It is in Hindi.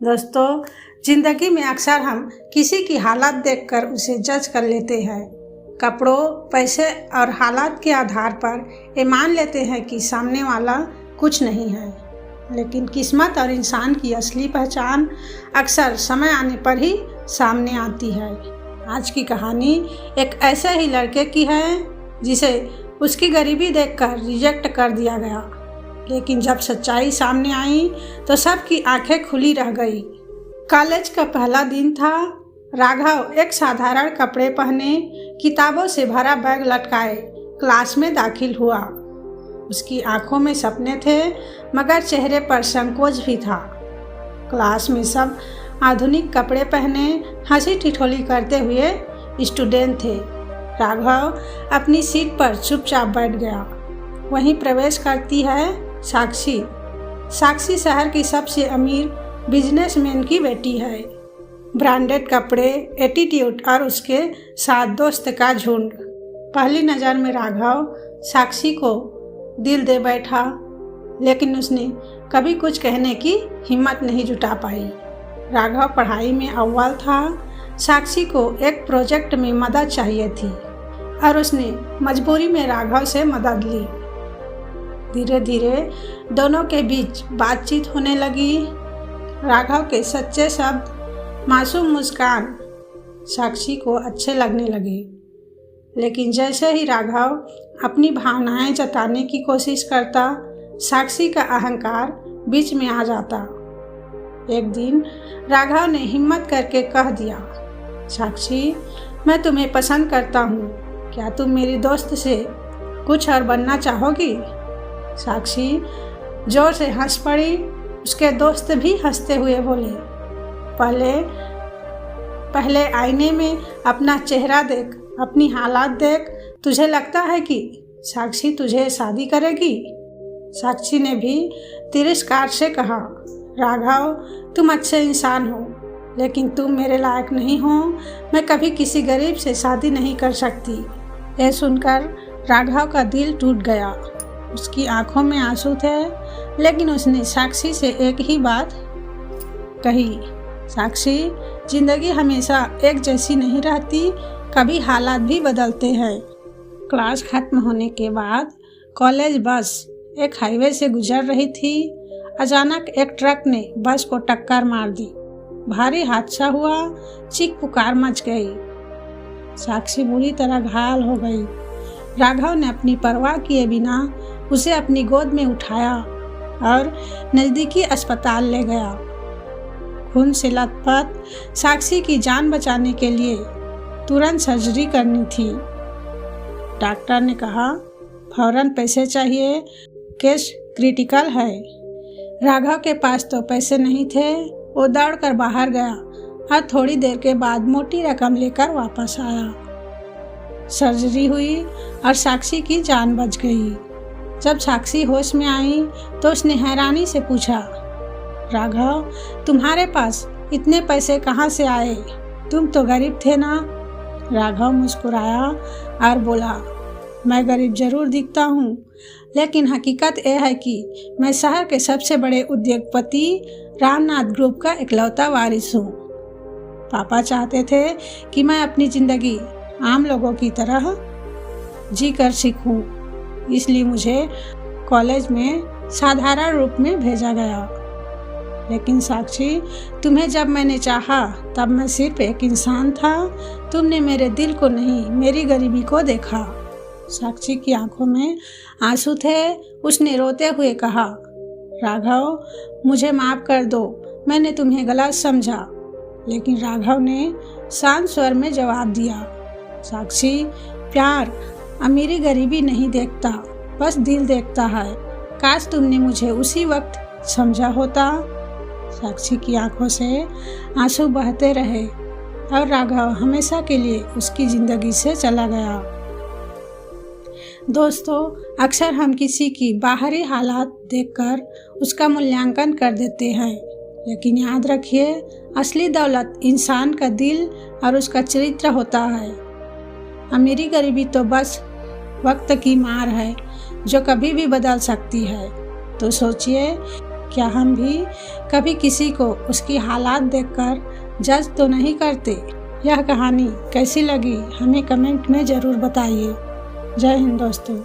दोस्तों, जिंदगी में अक्सर हम किसी की हालत देखकर उसे जज कर लेते हैं। कपड़ों, पैसे और हालात के आधार पर ये मान लेते हैं कि सामने वाला कुछ नहीं है। लेकिन किस्मत और इंसान की असली पहचान अक्सर समय आने पर ही सामने आती है। आज की कहानी एक ऐसे ही लड़के की है जिसे उसकी गरीबी देखकर रिजेक्ट कर दिया गया, लेकिन जब सच्चाई सामने आई तो सबकी आंखें खुली रह गई। कॉलेज का पहला दिन था। राघव एक साधारण कपड़े पहने, किताबों से भरा बैग लटकाए क्लास में दाखिल हुआ। उसकी आंखों में सपने थे, मगर चेहरे पर संकोच भी था। क्लास में सब आधुनिक कपड़े पहने हंसी ठिठोली करते हुए स्टूडेंट थे। राघव अपनी सीट पर चुपचाप बैठ गया। वहीं प्रवेश करती है साक्षी। साक्षी शहर की सबसे अमीर बिजनेसमैन की बेटी है। ब्रांडेड कपड़े, एटीट्यूड और उसके साथ दोस्त का झुंड। पहली नज़र में राघव साक्षी को दिल दे बैठा, लेकिन उसने कभी कुछ कहने की हिम्मत नहीं जुटा पाई। राघव पढ़ाई में अव्वल था। साक्षी को एक प्रोजेक्ट में मदद चाहिए थी और उसने मजबूरी में राघव से मदद ली। धीरे धीरे दोनों के बीच बातचीत होने लगी। राघव के सच्चे शब्द, मासूम मुस्कान साक्षी को अच्छे लगने लगे। लेकिन जैसे ही राघव अपनी भावनाएं जताने की कोशिश करता, साक्षी का अहंकार बीच में आ जाता। एक दिन राघव ने हिम्मत करके कह दिया, साक्षी, मैं तुम्हें पसंद करता हूँ। क्या तुम मेरी दोस्त से कुछ और बनना चाहोगी? साक्षी जोर से हंस पड़ी। उसके दोस्त भी हंसते हुए बोले, पहले आईने में अपना चेहरा देख, अपनी हालात देख। तुझे लगता है कि साक्षी तुझे शादी करेगी? साक्षी ने भी तिरस्कार से कहा, राघव, तुम अच्छे इंसान हो, लेकिन तुम मेरे लायक नहीं हो। मैं कभी किसी गरीब से शादी नहीं कर सकती। यह सुनकर राघव का दिल टूट गया। उसकी आंखों में आंसू थे, लेकिन उसने साक्षी से एक ही बात कही, साक्षी, जिंदगी हमेशा एक जैसी नहीं रहती, कभी हालात भी बदलते हैं। क्लास खत्म होने के बाद कॉलेज बस एक हाईवे से गुजर रही थी। अचानक एक ट्रक ने बस को टक्कर मार दी। भारी हादसा हुआ। चीख पुकार मच गई। साक्षी बुरी तरह घायल हो गई। राघव ने अपनी परवाह किए बिना उसे अपनी गोद में उठाया और नज़दीकी अस्पताल ले गया। खून से लथपथ साक्षी की जान बचाने के लिए तुरंत सर्जरी करनी थी। डॉक्टर ने कहा, फौरन पैसे चाहिए, केस क्रिटिकल है। राघव के पास तो पैसे नहीं थे। वो दौड़कर बाहर गया और थोड़ी देर के बाद मोटी रकम लेकर वापस आया। सर्जरी हुई और साक्षी की जान बच गई। जब साक्षी होश में आई तो उसने हैरानी से पूछा, राघव, तुम्हारे पास इतने पैसे कहाँ से आए? तुम तो गरीब थे ना? राघव मुस्कुराया और बोला, मैं गरीब जरूर दिखता हूँ, लेकिन हकीकत यह है कि मैं शहर के सबसे बड़े उद्योगपति रामनाथ ग्रुप का इकलौता वारिस हूँ। पापा चाहते थे कि मैं अपनी ज़िंदगी आम लोगों की तरह जी कर सीखूं, इसलिए मुझे कॉलेज में साधारण रूप में भेजा गया। लेकिन साक्षी, तुम्हें जब मैंने चाहा तब मैं सिर्फ एक इंसान था। तुमने मेरे दिल को नहीं, मेरी गरीबी को देखा। साक्षी की आंखों में आंसू थे। उसने रोते हुए कहा, राघव, मुझे माफ़ कर दो, मैंने तुम्हें गलत समझा। लेकिन राघव ने शांत स्वर में जवाब दिया, साक्षी, प्यार अमीरी गरीबी नहीं देखता, बस दिल देखता है। काश तुमने मुझे उसी वक्त समझा होता। साक्षी की आंखों से आंसू बहते रहे और राघव हमेशा के लिए उसकी ज़िंदगी से चला गया। दोस्तों, अक्सर हम किसी की बाहरी हालात देखकर उसका मूल्यांकन कर देते हैं, लेकिन याद रखिए, असली दौलत इंसान का दिल और उसका चरित्र होता है। अमीरी गरीबी तो बस वक्त की मार है जो कभी भी बदल सकती है। तो सोचिए क्या हम भी कभी किसी को उसकी हालात देखकर जज तो नहीं करते? यह कहानी कैसी लगी हमें कमेंट में ज़रूर बताइए। जय हिंद दोस्तों।